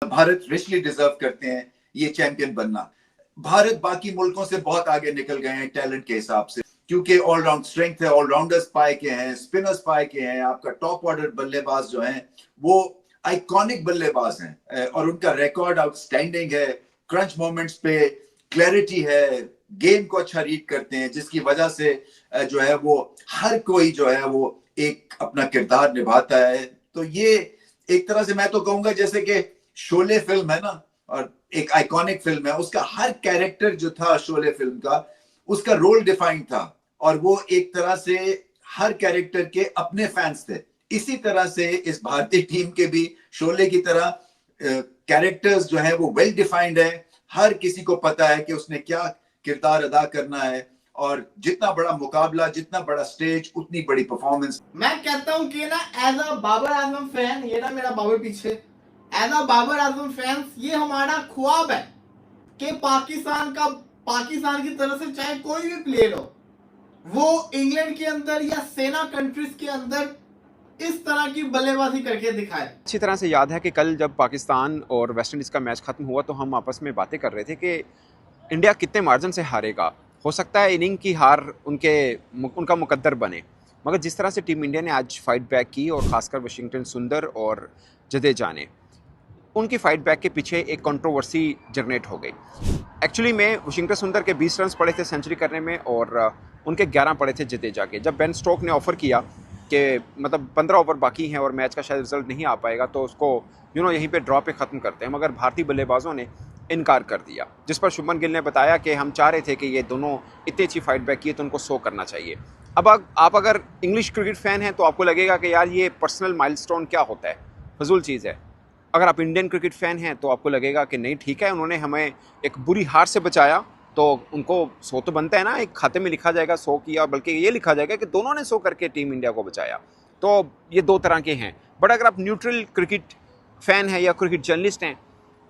Bharat richly deserve करते हैं ये चैंपियन बनना। भारत बाकी मुल्कों से बहुत आगे निकल गए हैं टैलेंट के हिसाब से, क्योंकि ऑलराउंड स्ट्रेंथ है, ऑलराउंडर्स पाए के हैं, स्पिनर्स पाए के हैं, आपका टॉप ऑर्डर बल्लेबाज जो हैं वो आइकॉनिक बल्लेबाज हैं और उनका रिकॉर्ड आउटस्टैंडिंग है। क्रंच मोमेंट्स पे क्लैरिटी है, गेम को अच्छा रीड करते हैं, जिसकी वजह से जो है वो हर कोई जो है वो एक अपना किरदार निभाता है। तो ये एक तरह से मैं तो कहूंगा जैसे कि शोले फिल्म है ना, और एक आइकॉनिक फिल्म है, उसका हर कैरेक्टर जो था शोले फिल्म का, उसका रोल डिफाइंड था और वो एक तरह से हर कैरेक्टर के अपने फैंस थे। इसी तरह से इस भारतीय टीम के भी शोले की तरह कैरेक्टर्स जो है वो वेल डिफाइंड है। हर किसी को पता है कि उसने क्या किरदार अदा करना है, और जितना बड़ा मुकाबला, जितना बड़ा स्टेज, उतनी बड़ी परफॉर्मेंस। मैं कहता हूं कि ना as a Babar Azam fan, ये ना मेरा बाबर पीछे, as a Babar Azam fans ये हमारा ख्वाब है कि पाकिस्तान की तरफ से चाहे कोई भी प्लेयर हो, वो इंग्लैंड के अंदर या सेना कंट्रीज के अंदर इस तरह की बल्लेबाजी करके दिखाए। अच्छी तरह से याद है कि कल जब पाकिस्तान और वेस्ट इंडीज़ का मैच खत्म हुआ तो हम आपस में बातें कर रहे थे कि इंडिया कितने मार्जिन से हारेगा। हो सकता है इनिंग की हार उनका मुकद्दर बने, मगर जिस तरह से टीम इंडिया ने आज फाइट बैक की, और ख़ासकर वाशिंगटन सुंदर और जडेजा ने, उनकी फाइट बैक के पीछे एक कंट्रोवर्सी जनरेट हो गई। एक्चुअली में वाशिंगटन सुंदर के 20 रन पड़े थे सेंचुरी करने में, और उनके 11 पड़े थे जडेजा के। जब बेन स्टोक ने ऑफ़र किया कि मतलब 15 ओवर बाकी हैं और मैच का शायद रिजल्ट नहीं आ पाएगा, तो उसको यहीं पे ड्रॉ पे ख़त्म करते हैं, मगर भारतीय बल्लेबाजों ने इनकार कर दिया। जिस पर शुभमन गिल ने बताया कि हम चाह रहे थे कि ये दोनों इतनी अच्छी फाइट बैक किए तो उनको 100 करना चाहिए। अब आप अगर इंग्लिश क्रिकेट फ़ैन हैं तो आपको लगेगा कि यार ये पर्सनल माइलस्टोन क्या होता है, फजूल चीज़ है। अगर आप इंडियन क्रिकेट फ़ैन हैं तो आपको लगेगा कि नहीं ठीक है, उन्होंने हमें एक बुरी हार से बचाया तो उनको 100 तो बनता है ना, एक खाते में लिखा जाएगा 100 किया, बल्कि ये लिखा जाएगा कि दोनों ने 100 करके टीम इंडिया को बचाया। तो ये दो तरह के हैं। बट अगर आप न्यूट्रल क्रिकेट फ़ैन हैं या क्रिकेट जर्नलिस्ट हैं,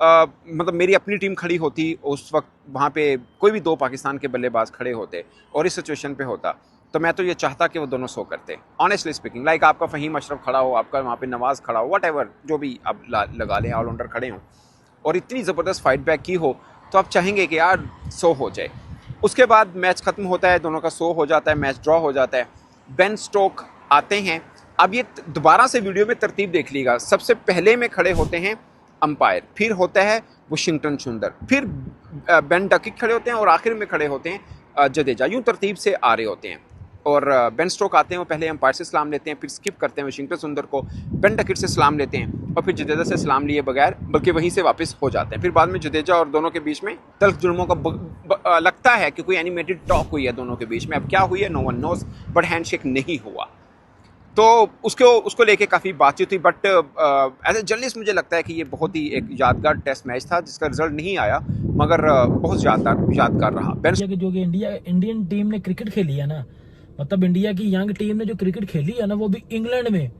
मतलब मेरी अपनी टीम खड़ी होती उस वक्त, वहाँ पे कोई भी 2 पाकिस्तान के बल्लेबाज खड़े होते और इस सिचुएशन पे होता, तो मैं तो ये चाहता कि वो दोनों 100 करते। ऑनेस्टली स्पीकिंग, लाइक आपका फ़हीम अशरफ खड़ा हो, आपका वहाँ पे नवाज़ खड़ा हो, व्हाटएवर जो भी आप लगा लें, ऑलराउंडर खड़े हों, और इतनी ज़बरदस्त फाइट बैक की हो, तो आप चाहेंगे कि यार 100 हो जाए। उसके बाद मैच ख़त्म होता है, दोनों का 100 हो जाता है, मैच ड्रॉ हो जाता है। बेन स्टोक आते हैं। अब ये दोबारा से वीडियो में तरतीब देख लीजिएगा, सबसे पहले में खड़े होते हैं अंपायर, फिर होता है वाशिंगटन सुंदर, फिर बेन डकिट खड़े होते हैं, और आखिर में खड़े होते हैं जडेजा। यूँ तरतीब से आ रहे होते हैं, और बेन स्टोक आते हैं, वो पहले अंपायर से सलाम लेते हैं, फिर स्किप करते हैं वाशिंगटन सुंदर को, बेन डकिट से सलाम लेते हैं, और फिर जडेजा से सलाम लिए बगैर बल्कि वहीं से वापस हो जाते हैं। फिर बाद में जडेजा और दोनों के बीच में तल्ख जुल्मों का लगता है कि कोई एनिमेटेड टॉक हुई है दोनों के बीच में। अब क्या हुई है no one knows, but handshake नहीं हुआ। तो उसको लेके काफ़ी बातचीत हुई। बट एज ए जर्नलिस्ट मुझे लगता है कि ये बहुत ही एक यादगार टेस्ट मैच था, जिसका रिजल्ट नहीं आया, मगर बहुत यादगार रहा। जो कि इंडियन टीम ने क्रिकेट खेली है ना, मतलब इंडिया की यंग टीम ने जो क्रिकेट खेली है ना, वो भी इंग्लैंड में,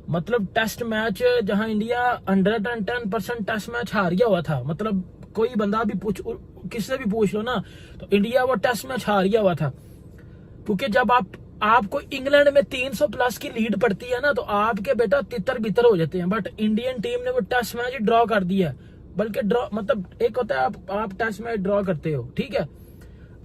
मतलब टेस्ट मैच जहां इंडिया 110% टेस्ट मैच हार गया हुआ था। मतलब कोई बंदा भी किससे भी पूछ लो ना, तो इंडिया वो टेस्ट मैच हार गया हुआ था। क्योंकि जब आपको इंग्लैंड में 300 प्लस की लीड पड़ती है ना, तो आपके बेटा तितर बितर हो जाते हैं। बट इंडियन टीम ने वो टेस्ट मैच ड्रॉ कर दिया। बल्कि ड्रॉ मतलब एक होता है आप टेस्ट मैच ड्रॉ करते हो, ठीक है,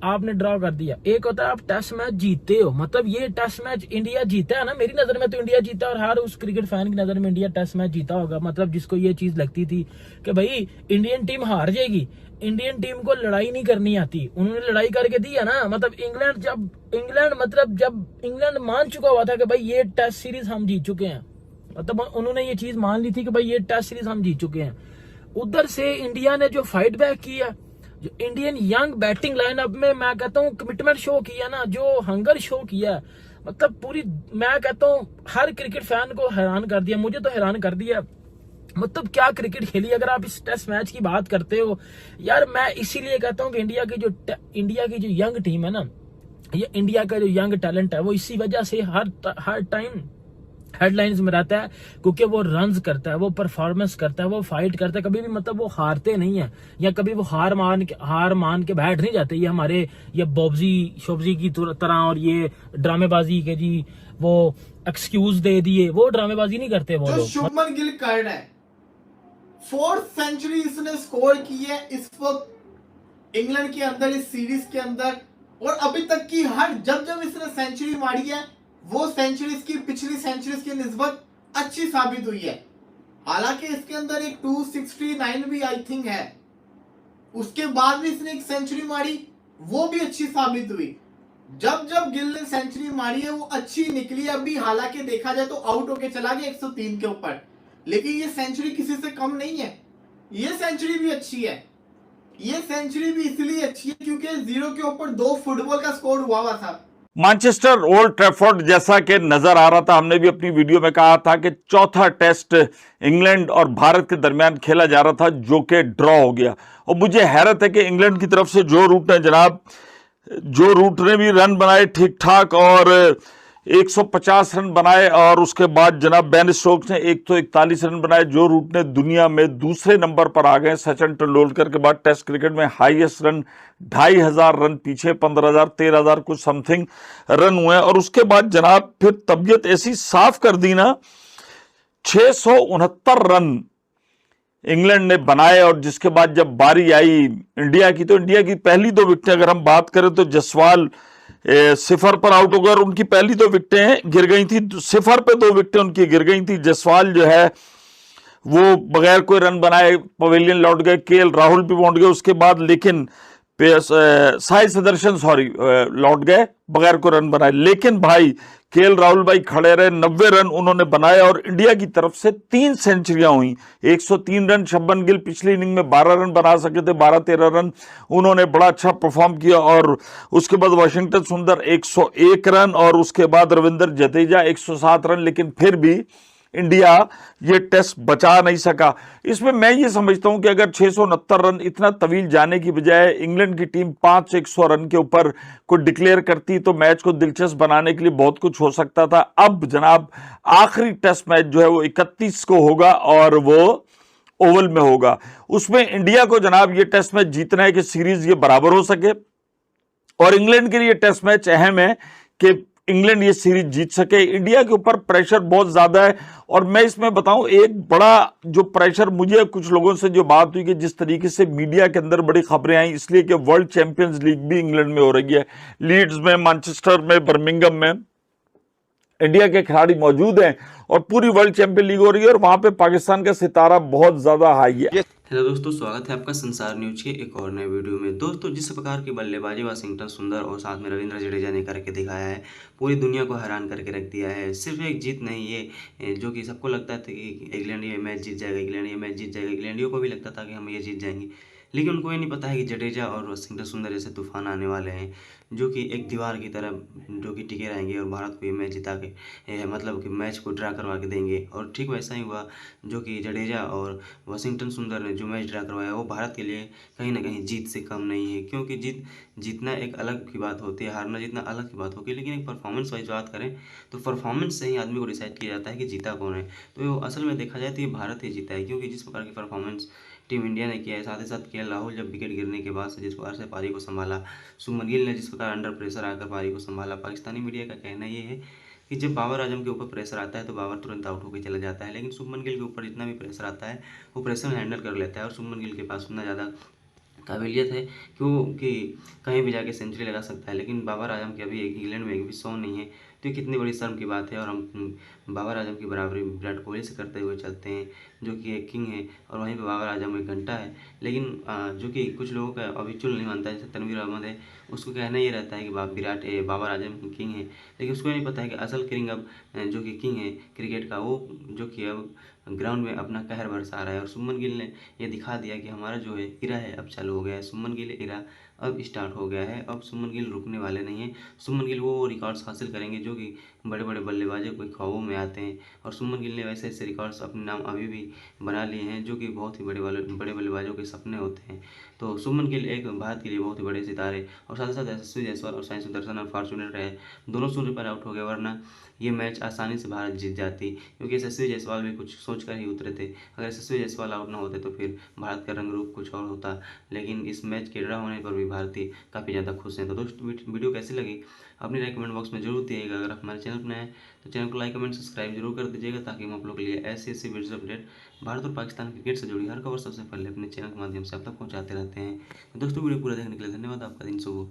आपने ड्रॉ कर दिया। एक होता है आप टेस्ट मैच जीतते हो, मतलब ये टेस्ट मैच इंडिया जीता है ना, मेरी नजर में तो इंडिया जीता, और हर उस क्रिकेट फैन की नजर में इंडिया टेस्ट मैच जीता होगा। मतलब जिसको ये चीज लगती थी कि भाई इंडियन टीम हार जाएगी, इंडियन टीम को लड़ाई नहीं करनी आती, उन्होंने लड़ाई करके दी है ना। मतलब जब इंग्लैंड मान चुका हुआ था कि भाई ये टेस्ट सीरीज हम जीत चुके हैं, मतलब उन्होंने ये चीज मान ली थी कि भाई ये टेस्ट सीरीज हम जीत चुके हैं। उधर से इंडिया ने जो फाइट बैक किया, जो इंडियन यंग बैटिंग लाइनअप में मैं कहता हूँ कमिटमेंट शो किया ना, जो हंगर शो किया, मतलब पूरी, मैं कहता हूँ हर क्रिकेट फैन को हैरान कर दिया, मुझे तो हैरान कर दिया। मतलब क्या क्रिकेट खेली। अगर आप इस टेस्ट मैच की बात करते हो यार, मैं इसीलिए कहता हूँ कि इंडिया की जो यंग टीम है ना, ये इंडिया का जो यंग टैलेंट है, वो इसी वजह से हर टाइम हेडलाइंस में रहता है, क्योंकि वो रन्स करता है, वो परफॉर्मेंस करता है, वो फाइट करता है, कभी भी मतलब वो हारते नहीं है, या कभी वो हार मान के बैठ नहीं जाते। ये हमारे ये शोबजी की तरह, और ये ड्रामेबाजी के जी वो एक्सक्यूज दे दिए, वो ड्रामेबाजी नहीं करते वो लोग। शुभमन गिल कर रहा है 4th सेंचुरी इसने स्कोर की है इस वक्त इंग्लैंड के अंदर, इस सीरीज के अंदर। और अभी तक की हर जब इसने सेंचुरी मारी है वो सेंचुरीज की पिछली सेंचुरीज की निस्बत अच्छी साबित हुई है। हालांकि इसके अंदर एक 269 भी आई थिंक है, उसके बाद भी इसने एक सेंचुरी मारी, वो भी अच्छी साबित हुई। जब गिल ने सेंचुरी मारी है वो अच्छी निकली। अभी हालांकि देखा जाए तो आउट होके चला गया 103 के ऊपर, लेकिन ये सेंचुरी किसी से कम नहीं है। ये सेंचुरी भी अच्छी है। ये सेंचुरी भी इसलिए अच्छी है क्योंकि 0 के ऊपर 2 फुटबॉल का स्कोर हुआ था। मैनचेस्टर ओल्ड ट्रैफोर्ड जैसा कि नजर आ रहा था, हमने भी अपनी वीडियो में कहा था कि चौथा टेस्ट इंग्लैंड और भारत के दरमियान खेला जा रहा था जो कि ड्रॉ हो गया। और मुझे हैरत है कि इंग्लैंड की तरफ से जो रूट ने जनाब, जो रूट ने भी रन बनाए ठीक ठाक और 150 रन बनाए, और उसके बाद जनाब बेन स्टोक्स ने 141 रन बनाए। जो रूट ने दुनिया में दूसरे नंबर पर आ गए, सचिन तेंदुलकर के बाद टेस्ट क्रिकेट में हाईएस्ट रन 2500 रन, पीछे 15,000 13,000 कुछ समथिंग रन हुए। और उसके बाद जनाब फिर तबीयत ऐसी साफ कर दी ना, 669 रन इंग्लैंड ने बनाए। और जिसके बाद जब बारी आई इंडिया की, तो इंडिया की पहली 2 विकेटें अगर हम बात करें तो जसवाल 0 पर आउट हो गए और उनकी पहली 2 विकेटें गिर गई थी। 0 पे 2 विकेटें उनकी गिर गई थी। जसवाल जो है वो बगैर कोई रन बनाए पवेलियन लौट गए, केएल राहुल भी पहुंच गए उसके बाद, लेकिन साई सुदर्शन लौट गए बगैर कोई रन बनाए। लेकिन भाई केएल राहुल भाई खड़े रहे, 90 रन उन्होंने बनाए। और इंडिया की तरफ से 3 सेंचुरियां हुई, 103 रन। शुभमन गिल पिछली इनिंग में 12 रन बना सके थे, 12-13 रन उन्होंने बड़ा अच्छा परफॉर्म किया। और उसके बाद वाशिंगटन सुंदर 101 रन, और उसके बाद रविंद्र जडेजा 107 रन। लेकिन फिर भी इंडिया ये टेस्ट बचा नहीं सका। इसमें मैं ये समझता हूं कि अगर 669 रन इतना तवील जाने की बजाय इंग्लैंड की टीम 500 रन के ऊपर को डिक्लेयर करती तो मैच को दिलचस्प बनाने के लिए बहुत कुछ हो सकता था। अब जनाब आखिरी टेस्ट मैच जो है वो 31 को होगा और वो ओवल में होगा। उसमें इंडिया को जनाब ये टेस्ट मैच जीतना है कि सीरीज ये बराबर हो सके, और इंग्लैंड के लिए टेस्ट मैच अहम है कि इंग्लैंड ये सीरीज जीत सके। इंडिया के ऊपर प्रेशर बहुत ज्यादा है। और मैं इसमें बताऊं, एक बड़ा जो प्रेशर मुझे कुछ लोगों से जो बात हुई कि जिस तरीके से मीडिया के अंदर बड़ी खबरें आई, इसलिए कि वर्ल्ड चैंपियंस लीग भी इंग्लैंड में हो रही है, लीड्स में, मैनचेस्टर में, बर्मिंघम में इंडिया के खिलाड़ी मौजूद हैं और पूरी वर्ल्ड चैंपियन लीग हो रही है, और वहां पे पाकिस्तान का सितारा बहुत ज्यादा हाई है। हेलो दोस्तों, स्वागत है आपका संसार न्यूज के एक और नए वीडियो में। दोस्तों, जिस प्रकार की बल्लेबाजी वाशिंगटन सुंदर और साथ में रविंद्र जडेजा ने करके दिखाया है, पूरी दुनिया को हैरान करके रख दिया है। सिर्फ एक जीत नहीं, ये जो कि सबको लगता था कि इंग्लैंड ये मैच जीत जाएगा, इंग्लैंड ये मैच जीत जाएगा, इंग्लैंडियों को भी लगता था कि हम ये जीत जाएंगे, लेकिन उनको ये नहीं पता है कि जडेजा और वाशिंगटन सुंदर जैसे तूफान आने वाले हैं जो कि एक दीवार की तरह जो कि टिके रहेंगे और भारत को ये मैच जिता के मतलब कि मैच को ड्रा करवा के देंगे। और ठीक वैसा ही हुआ, जो कि जडेजा और वाशिंगटन सुंदर ने जो मैच ड्रा करवाया वो भारत के लिए कहीं ना कहीं जीत से कम नहीं है, क्योंकि जीतना एक अलग की बात होती है, हारना जीतना अलग की बात होती है, लेकिन एक परफॉर्मेंस वाइज बात करें तो परफॉर्मेंस से ही आदमी को डिसाइड किया जाता है कि जीता कौन है। तो असल में देखा जाए तो ये भारत ही जीता है, क्योंकि जिस प्रकार की परफॉर्मेंस टीम इंडिया ने किया है, साथ ही साथ केएल राहुल जब विकेट गिरने के बाद से जिस प्रकार से पारी को संभाला, शुभमन गिल ने जिस प्रकार अंडर प्रेशर आकर पारी को संभाला। पाकिस्तानी मीडिया का कहना ये है कि जब बाबर आजम के ऊपर प्रेशर आता है तो बाबर तुरंत आउट होकर चला जाता है, लेकिन शुभमन गिल के ऊपर जितना भी प्रेशर आता है वो प्रेशर हैंडल कर लेता है, और शुभमन गिल के पास उतना ज़्यादा काबिलियत है क्योंकि कहीं भी जाके सेंचुरी लगा सकता है। लेकिन बाबर आजम के अभी इंग्लैंड में एक भी सौ नहीं है, तो ये कितनी बड़ी शर्म की बात है। और हम बाबर आजम की बराबरी विराट कोहली से करते हुए चलते हैं, जो कि एक किंग है, और वहीं पे बाबर आजम एक घंटा है। लेकिन जो कि कुछ लोगों का अभी चुल नहीं मानता है, जैसे तनवीर अहमद है, उसको कहना ये रहता है कि बाबर आजम किंग है, लेकिन उसको नहीं पता है कि असल किंग अब जो कि किंग है क्रिकेट का, वो जो कि अब ग्राउंड में अपना कहर बरसा रहा है। और शुभमन गिल ने ये दिखा दिया कि हमारा जो है इरा है अब चालू हो गया है, शुभमन गिल इरा अब स्टार्ट हो गया है। अब शुभमन गिल रुकने वाले नहीं हैं। शुभमन गिल वो रिकॉर्ड्स हासिल करेंगे जो कि बड़े बड़े बल्लेबाजों के ख्वाबों में आते हैं, और शुभमन गिल ने वैसे ऐसे रिकॉर्ड्स अपने नाम अभी भी बना लिए हैं जो कि बहुत ही बड़े बल्लेबाजों के सपने होते हैं। तो शुभमन गिल एक भारत के लिए बहुत ही बड़े सितारे, और साथ ही साथ यशस्वी जायसवाल और साई सुदर्शन अनफॉर्चुनेट रहे, दोनों 0 पर आउट हो गए, वरना ये मैच आसानी से भारत जीत जाती, क्योंकि यशस्वी जायसवाल भी कुछ सोच कर ही उतरे थे। अगर यशस्वी जायसवाल आउट ना होते तो फिर भारत का रंग रूप कुछ और होता। लेकिन इस मैच के ड्रा होने पर भी सभी भारतीय काफ़ी ज़्यादा खुश हैं। तो दोस्तों वीडियो कैसी लगी अपनी राय कमेंट बॉक्स में जरूर दिएगा। अगर आप हमारे चैनल पर नए हैं तो चैनल को लाइक कमेंट सब्सक्राइब जरूर कर दीजिएगा, ताकि हम आप लोग के लिए ऐसी वीडियोस अपडेट भारत और पाकिस्तान क्रिकेट से जुड़ी हर खबर सबसे पहले अपने चैनल के माध्यम से आप तक पहुँचाते रहते हैं। तो दोस्तों वीडियो पूरा देखने के लिए धन्यवाद। आपका दिन शुभ हो।